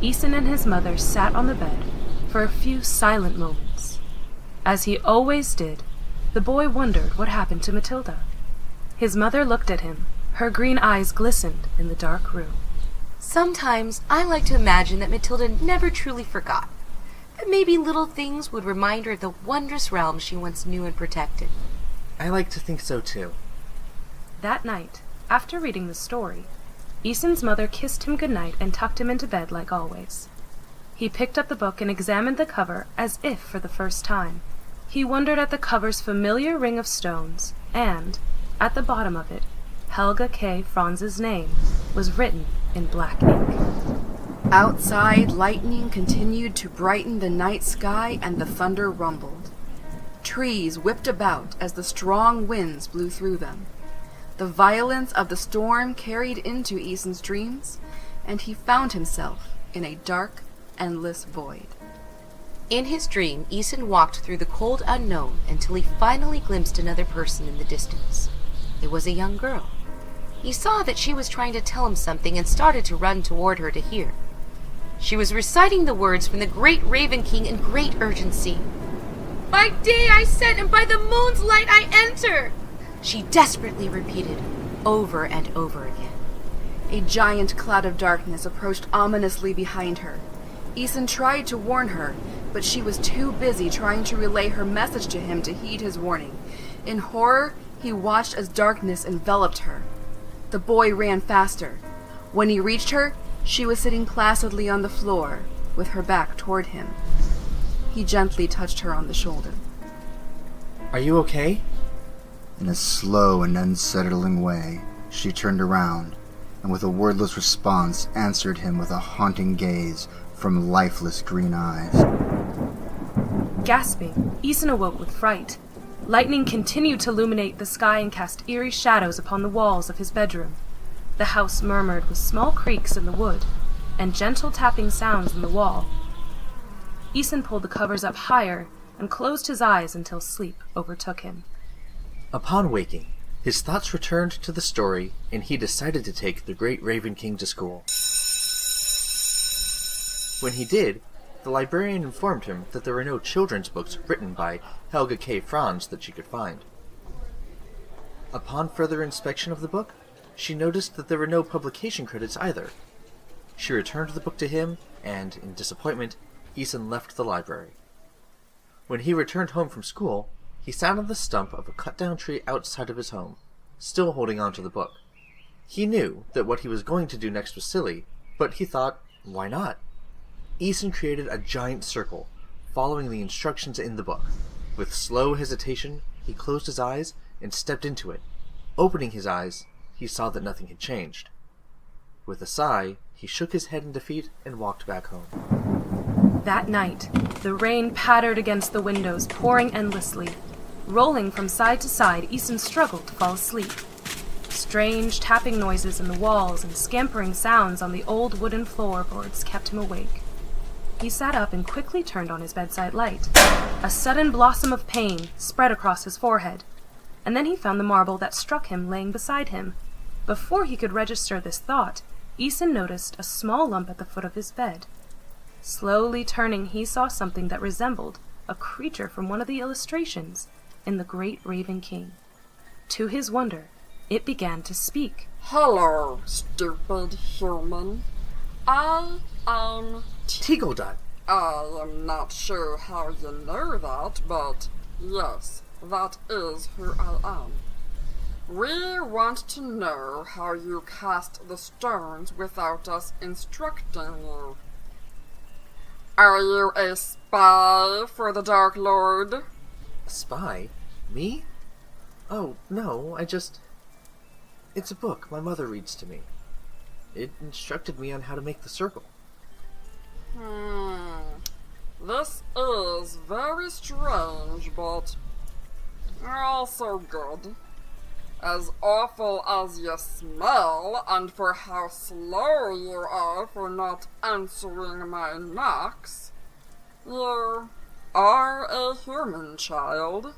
Ethan and his mother sat on the bed for a few silent moments. As he always did, the boy wondered what happened to Matilda. His mother looked at him. Her green eyes glistened in the dark room. Sometimes I like to imagine that Matilda never truly forgot. That maybe little things would remind her of the wondrous realm she once knew and protected. I like to think so too. That night, after reading the story, Ethan's mother kissed him goodnight and tucked him into bed like always. He picked up the book and examined the cover as if for the first time. He wondered at the cover's familiar ring of stones, and, at the bottom of it, Helga K. Franz's name was written in black ink. Outside, lightning continued to brighten the night sky and the thunder rumbled. Trees whipped about as the strong winds blew through them. The violence of the storm carried into Ethan's dreams, and he found himself in a dark, endless void. In his dream, Ethan walked through the cold unknown until he finally glimpsed another person in the distance. It was a young girl. He saw that she was trying to tell him something and started to run toward her to hear. She was reciting the words from the great Raven King in great urgency. "By day I set, and by the moon's light I enter," she desperately repeated over and over again. A giant cloud of darkness approached ominously behind her. Ethan tried to warn her, but she was too busy trying to relay her message to him to heed his warning. In horror, he watched as darkness enveloped her. The boy ran faster. When he reached her, she was sitting placidly on the floor, with her back toward him. He gently touched her on the shoulder. Are you okay? In a slow and unsettling way, she turned around, and with a wordless response answered him with a haunting gaze from lifeless green eyes. Gasping, Ethan awoke with fright. Lightning continued to illuminate the sky and cast eerie shadows upon the walls of his bedroom. The house murmured with small creaks in the wood and gentle tapping sounds in the wall. Ethan pulled the covers up higher and closed his eyes until sleep overtook him. Upon waking, his thoughts returned to the story, and he decided to take the Great Raven King to school. When he did, the librarian informed him that there were no children's books written by Helga K. Franz that she could find. Upon further inspection of the book, she noticed that there were no publication credits either. She returned the book to him, and, in disappointment, Ethan left the library. When he returned home from school, he sat on the stump of a cut-down tree outside of his home, still holding on to the book. He knew that what he was going to do next was silly, but he thought, why not? Ethan created a giant circle, following the instructions in the book. With slow hesitation, he closed his eyes and stepped into it. Opening his eyes, he saw that nothing had changed. With a sigh, he shook his head in defeat and walked back home. That night, the rain pattered against the windows, pouring endlessly. Rolling from side to side, Ethan struggled to fall asleep. Strange tapping noises in the walls and scampering sounds on the old wooden floorboards kept him awake. He sat up and quickly turned on his bedside light. A sudden blossom of pain spread across his forehead, and then he found the marble that struck him laying beside him. Before he could register this thought, Ethan noticed a small lump at the foot of his bed. Slowly turning, he saw something that resembled a creature from one of the illustrations in The Great Raven King. To his wonder, it began to speak. "Hello, stupid human. I am Teagledot! I am not sure how you know that, but yes, that is who I am. We want to know how you cast the stones without us instructing you. Are you a spy for the Dark Lord?" A spy? Me? Oh, no, It's a book my mother reads to me. It instructed me on how to make the circle. This is very strange, but also good. As awful as you smell, and for how slow you are for not answering my knocks, you are a human child.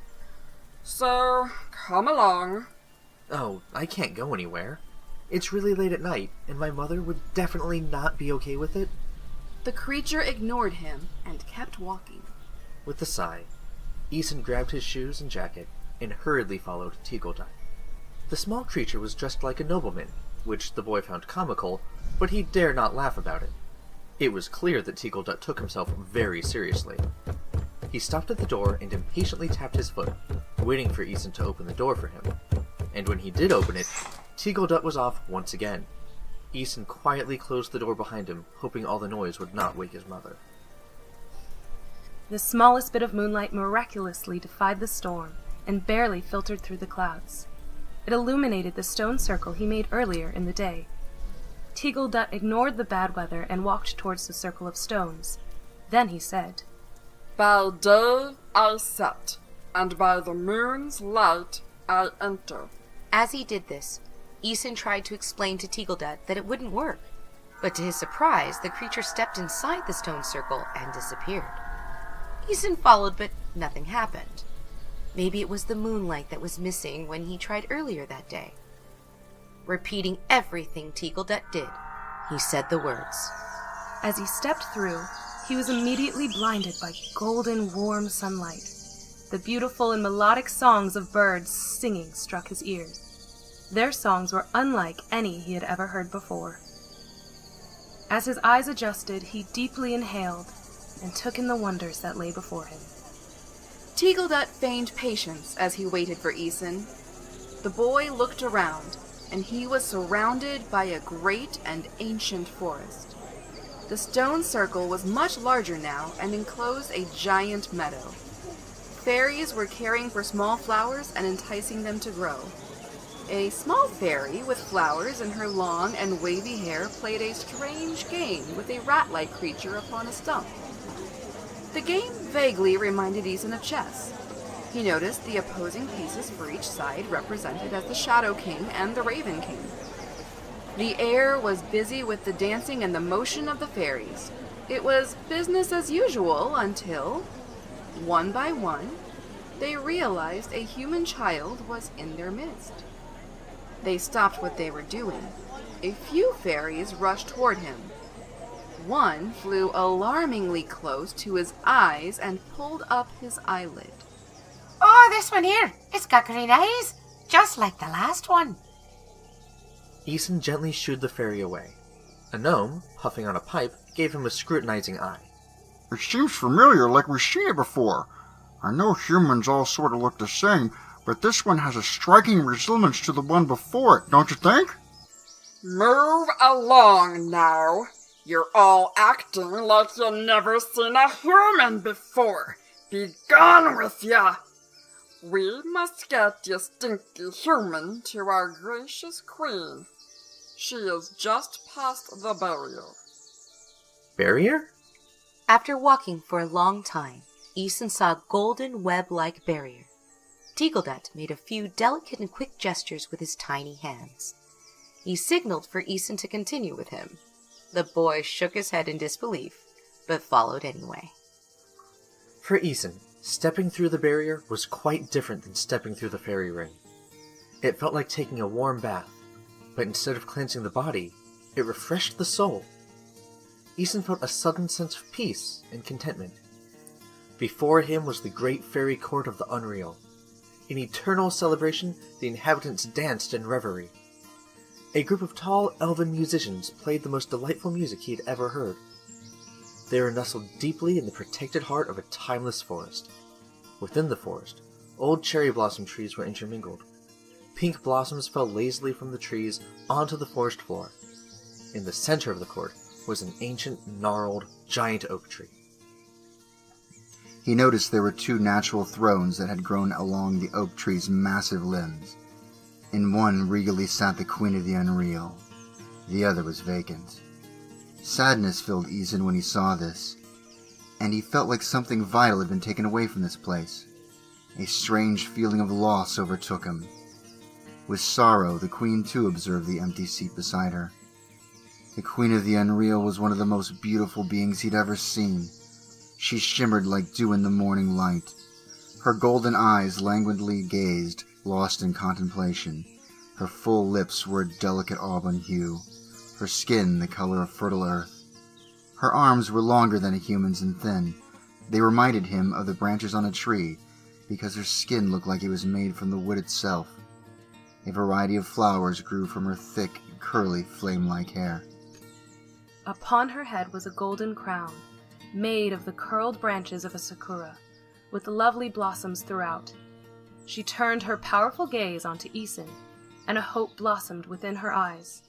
So, come along. Oh, I can't go anywhere. It's really late at night, and my mother would definitely not be okay with it. The creature ignored him and kept walking. With a sigh, Eason grabbed his shoes and jacket and hurriedly followed Teagledut. The small creature was dressed like a nobleman, which the boy found comical, but he dared not laugh about it. It was clear that Teagledut took himself very seriously. He stopped at the door and impatiently tapped his foot, waiting for Eason to open the door for him. And when he did open it, Teagledut was off once again. Eason quietly closed the door behind him, hoping all the noise would not wake his mother. The smallest bit of moonlight miraculously defied the storm and barely filtered through the clouds. It illuminated the stone circle he made earlier in the day. Teagledut ignored the bad weather and walked towards the circle of stones. Then he said, By day I set, and by the moon's light I enter. As he did this, Eason tried to explain to Teagledut that it wouldn't work, but to his surprise, the creature stepped inside the stone circle and disappeared. Eason followed, but nothing happened. Maybe it was the moonlight that was missing when he tried earlier that day. Repeating everything Teagledut did, he said the words. As he stepped through, he was immediately blinded by golden, warm sunlight. The beautiful and melodic songs of birds singing struck his ears. Their songs were unlike any he had ever heard before. As his eyes adjusted, he deeply inhaled and took in the wonders that lay before him. Teagledut feigned patience as he waited for Eason. The boy looked around, and he was surrounded by a great and ancient forest. The stone circle was much larger now and enclosed a giant meadow. Fairies were caring for small flowers and enticing them to grow. A small fairy with flowers in her long and wavy hair played a strange game with a rat-like creature upon a stump. The game vaguely reminded Eason of chess. He noticed the opposing pieces for each side represented as the Shadow King and the Raven King. The air was busy with the dancing and the motion of the fairies. It was business as usual until, one by one, they realized a human child was in their midst. They stopped what they were doing. A few fairies rushed toward him. One flew alarmingly close to his eyes and pulled up his eyelid. Oh, this one here. It's got green eyes, just like the last one. Eason gently shooed the fairy away. A gnome, puffing on a pipe, gave him a scrutinizing eye. It seems familiar, like we've seen it before. I know humans all sort of look the same, but this one has a striking resemblance to the one before it, don't you think? Move along now. You're all acting like you've never seen a human before. Be gone with ya! We must get your stinky human to our gracious queen. She is just past the barrier. Barrier? After walking for a long time, Eason saw a golden web-like barrier. Teagledut made a few delicate and quick gestures with his tiny hands. He signaled for Eason to continue with him. The boy shook his head in disbelief, but followed anyway. For Eason, stepping through the barrier was quite different than stepping through the fairy ring. It felt like taking a warm bath, but instead of cleansing the body, it refreshed the soul. Eason felt a sudden sense of peace and contentment. Before him was the great fairy court of the unreal. In eternal celebration, the inhabitants danced in reverie. A group of tall elven musicians played the most delightful music he had ever heard. They were nestled deeply in the protected heart of a timeless forest. Within the forest, old cherry blossom trees were intermingled. Pink blossoms fell lazily from the trees onto the forest floor. In the center of the court was an ancient, gnarled, giant oak tree. He noticed there were 2 natural thrones that had grown along the oak tree's massive limbs. In one regally sat the Queen of the Unreal. The other was vacant. Sadness filled Eason when he saw this, and he felt like something vital had been taken away from this place. A strange feeling of loss overtook him. With sorrow, the Queen too observed the empty seat beside her. The Queen of the Unreal was one of the most beautiful beings he'd ever seen. She shimmered like dew in the morning light. Her golden eyes languidly gazed, lost in contemplation. Her full lips were a delicate auburn hue. Her skin the color of fertile earth. Her arms were longer than a human's and thin. They reminded him of the branches on a tree, because her skin looked like it was made from the wood itself. A variety of flowers grew from her thick, curly, flame-like hair. Upon her head was a golden crown, made of the curled branches of a sakura, with lovely blossoms throughout. She turned her powerful gaze onto Isin, and a hope blossomed within her eyes.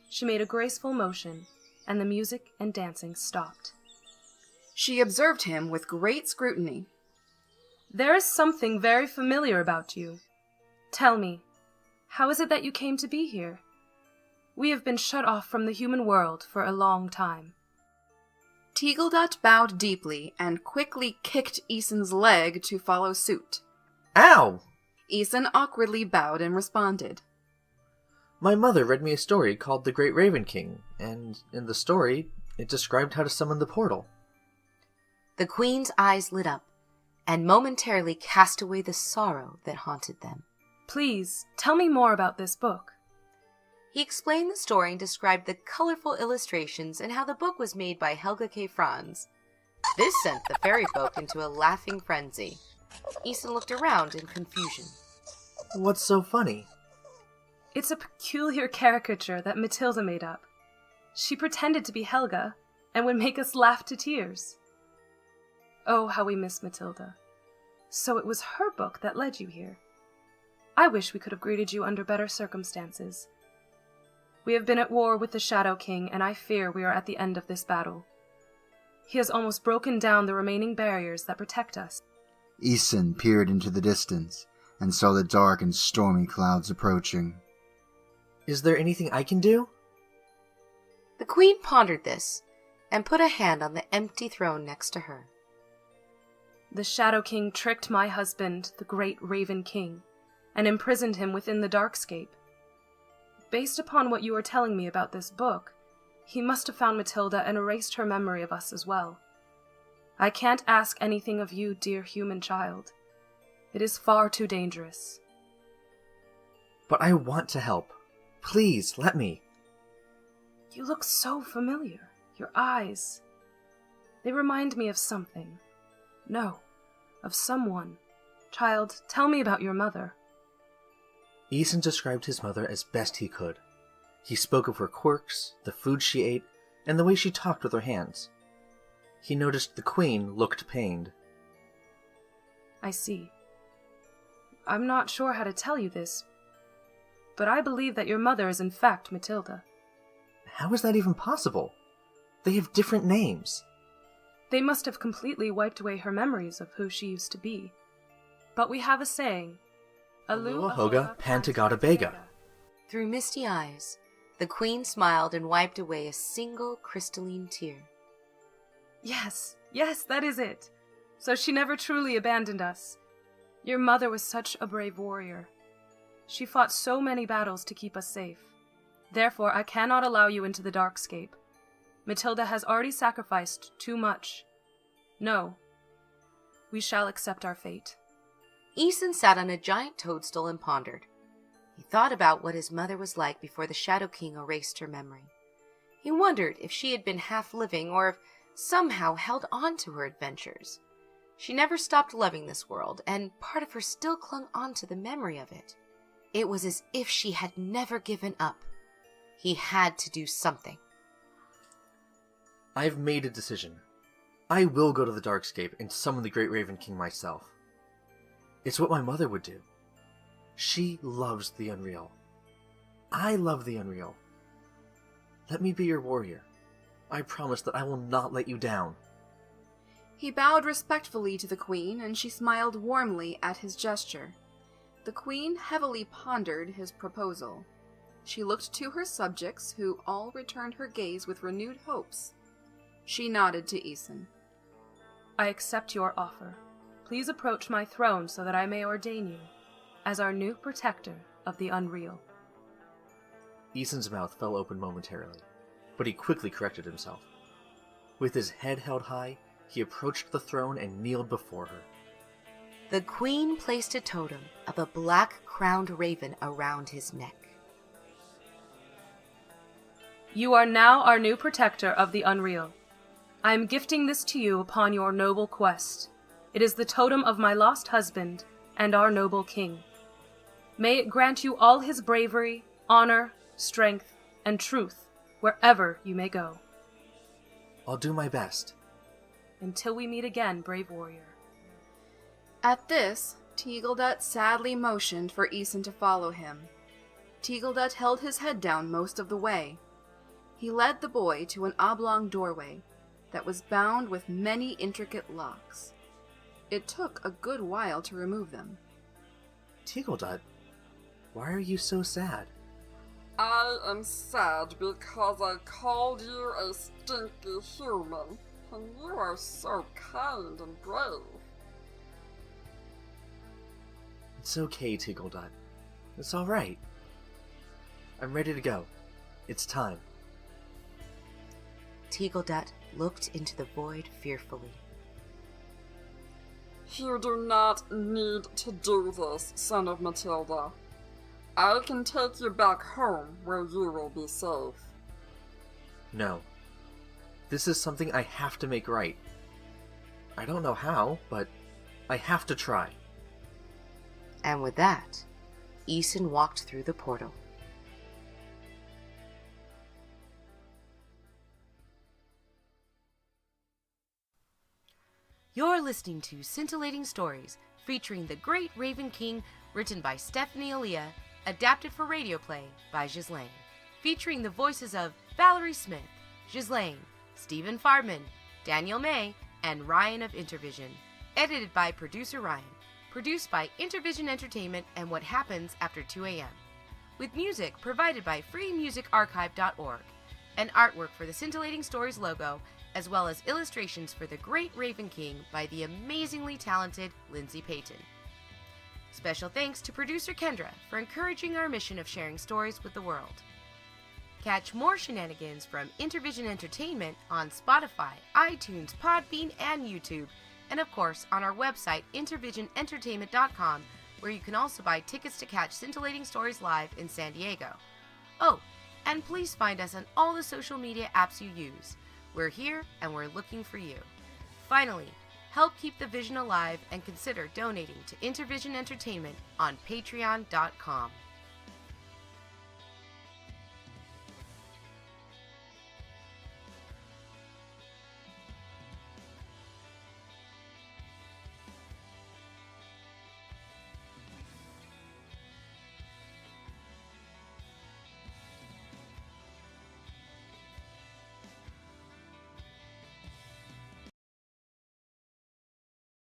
She made a graceful motion, and the music and dancing stopped. She observed him with great scrutiny. There is something very familiar about you. Tell me, how is it that you came to be here? We have been shut off from the human world for a long time. Teagledut bowed deeply and quickly kicked Isin's leg to follow suit. Ow! Isin awkwardly bowed and responded. My mother read me a story called The Great Raven King, and in the story, it described how to summon the portal. The queen's eyes lit up, and momentarily cast away the sorrow that haunted them. Please, tell me more about this book. He explained the story and described the colorful illustrations and how the book was made by Helga K. Franz. This sent the fairy folk into a laughing frenzy. Isin looked around in confusion. What's so funny? It's a peculiar caricature that Matilda made up. She pretended to be Helga and would make us laugh to tears. Oh, how we miss Matilda. So it was her book that led you here. I wish we could have greeted you under better circumstances. We have been at war with the Shadow King, and I fear we are at the end of this battle. He has almost broken down the remaining barriers that protect us. Isin peered into the distance and saw the dark and stormy clouds approaching. Is there anything I can do? The queen pondered this and put a hand on the empty throne next to her. The Shadow King tricked my husband, the Great Raven King, and imprisoned him within the Darkscape. Based upon what you are telling me about this book, he must have found Matilda and erased her memory of us as well. I can't ask anything of you, dear human child. It is far too dangerous. But I want to help. Please, let me. You look so familiar. Your eyes. They remind me of something. No, of someone. Child, tell me about your mother. Isin described his mother as best he could. He spoke of her quirks, the food she ate, and the way she talked with her hands. He noticed the queen looked pained. I see. I'm not sure how to tell you this, but I believe that your mother is in fact Matilda. How is that even possible? They have different names. They must have completely wiped away her memories of who she used to be. But we have a saying, AliaAdapted Pantagata. Through misty eyes, the queen smiled and wiped away a single crystalline tear. Yes, that is it. So she never truly abandoned us. Your mother was such a brave warrior. She fought so many battles to keep us safe. Therefore, I cannot allow you into the Darkscape. Matilda has already sacrificed too much. No, we shall accept our fate. Isin sat on a giant toadstool and pondered. He thought about what his mother was like before the Shadow King erased her memory. He wondered if she had been half-living or if somehow held on to her adventures. She never stopped loving this world, and part of her still clung on to the memory of it. It was as if she had never given up. He had to do something. I've made a decision. I will go to the Darkscape and summon the Great Raven King myself. It's what my mother would do. She loves the unreal. I love the unreal. Let me be your warrior. I promise that I will not let you down. He bowed respectfully to the queen, and she smiled warmly at his gesture. The queen heavily pondered his proposal. She looked to her subjects, who all returned her gaze with renewed hopes. She nodded to Isin. I accept your offer. Please approach my throne so that I may ordain you as our new protector of the unreal. Isin's mouth fell open momentarily, but he quickly corrected himself. With his head held high, he approached the throne and kneeled before her. The queen placed a totem of a black-crowned raven around his neck. You are now our new protector of the unreal. I am gifting this to you upon your noble quest. It is the totem of my lost husband and our noble king. May it grant you all his bravery, honor, strength, and truth wherever you may go. I'll do my best. Until we meet again, brave warrior. At this, Teagledut sadly motioned for Æson to follow him. Teagledut held his head down most of the way. He led the boy to an oblong doorway that was bound with many intricate locks. It took a good while to remove them. Teagledut, why are you so sad? I am sad because I called you a stinky human, and you are so kind and brave. It's okay, Teagledut. It's all right. I'm ready to go. It's time. Teagledut looked into the void fearfully. You do not need to do this, son of Matilda. I can take you back home where you will be safe. No. This is something I have to make right. I don't know how, but I have to try. And with that, Æson walked through the portal. You're listening to Scintillating Stories, featuring the Great Raven King, written by Stephanie Alia, adapted for Radioplay by Ghislaine, featuring the voices of Valerie Smith, Ghislaine, Stephen Farbman, Danielle May, and Ryan of Intervision, edited by producer Ryan, produced by Intervision Entertainment and What Happens After 2 a.m., with music provided by freemusicarchive.org, and artwork for the Scintillating Stories logo, as well as illustrations for the Great Raven King by the amazingly talented Lindsay Payton. Special thanks to producer Kendra for encouraging our mission of sharing stories with the world. Catch more shenanigans from Intervision Entertainment on Spotify, iTunes, Podbean, and YouTube, and of course on our website IntervisionEntertainment.com, where you can also buy tickets to catch Scintillating Stories live in San Diego. Oh, and please find us on all the social media apps you use. We're here and we're looking for you. Finally, help keep the vision alive and consider donating to Intervision Entertainment on Patreon.com.